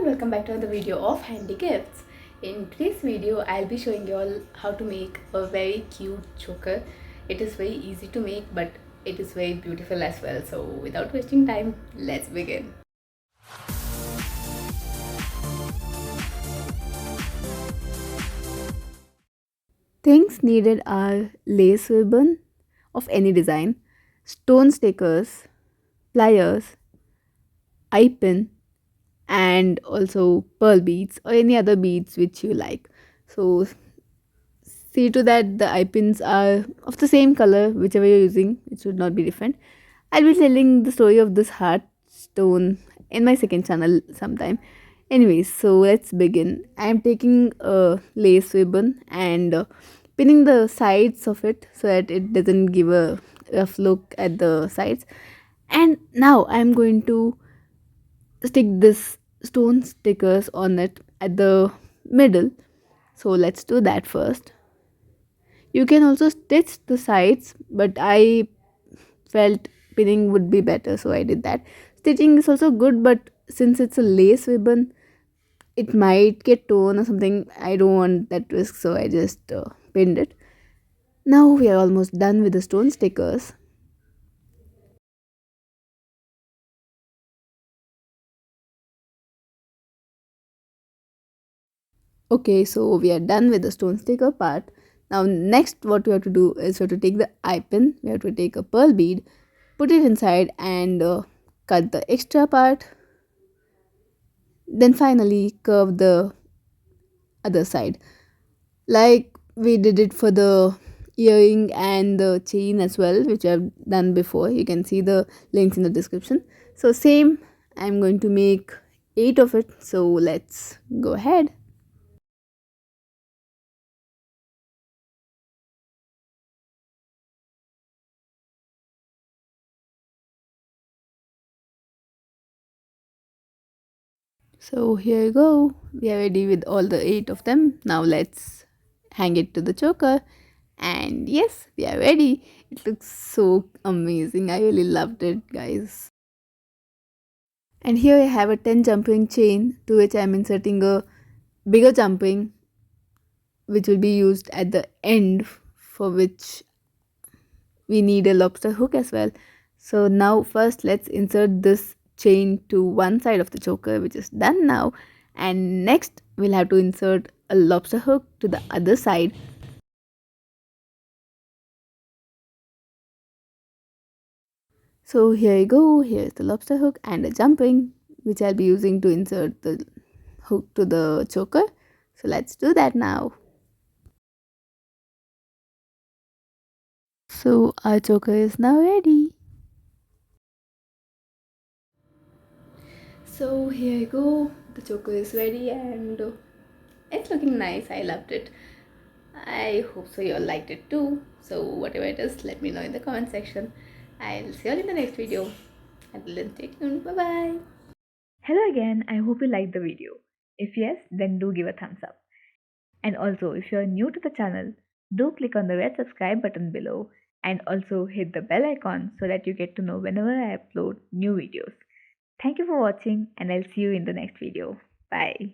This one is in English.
and welcome back to another video of handy gifts. In today's video I'll be showing you all how to make a very cute choker. It is very easy to make, but it is very beautiful as well. So without wasting time, let's begin. Things needed are lace ribbon of any design, stone stickers, pliers, eye pin, and also pearl beads or any other beads which you like. So see to that the eye pins are of the same color, whichever you're using, it should not be different. I'll be telling the story of this heart stone in my second channel sometime. Anyways, so let's begin. I am taking a lace ribbon and pinning the sides of it so that it doesn't give a rough look at the sides. And now I'm going to stick this stone stickers on it at the middle. So let's do that first. You can also stitch the sides, but I felt pinning would be better, so I did that. Stitching is also good, but since it's a lace ribbon, it might get torn or something. I don't want that risk, so I just pinned it. Now we are almost done with the stone stickers. Okay, so we are done with the stone sticker part. Now next what we have to do is we have to take the eye pin, we have to take a pearl bead, put it inside and cut the extra part. Then finally curve the other side. Like we did it for the earring and the chain as well, which I've done before. You can see the links in the description. So same, I'm going to make 8 of it. So let's go ahead. So here you go. We are ready with all the 8 of them. Now let's hang it to the choker. And yes, we are ready. It looks so amazing. I really loved it, guys. And here I have a 10 jumping chain to which I am inserting a bigger jumping which will be used at the end, for which we need a lobster hook as well. So now first let's insert this chain to one side of the choker, which is done now, and next we'll have to insert a lobster hook to the other side. So here you go, here's the lobster hook and a jumping which I'll be using to insert the hook to the choker. So let's do that now. So our choker is now ready. So here you go, the choker is ready and it's looking nice. I loved it. I hope so you all liked it too. So whatever it is, let me know in the comment section. I'll see you all in the next video. Until then, stay tuned. Bye bye. Hello again, I hope you liked the video. If yes, then do give a thumbs up. And also, if you are new to the channel, do click on the red subscribe button below and also hit the bell icon so that you get to know whenever I upload new videos. Thank you for watching and I'll see you in the next video. Bye.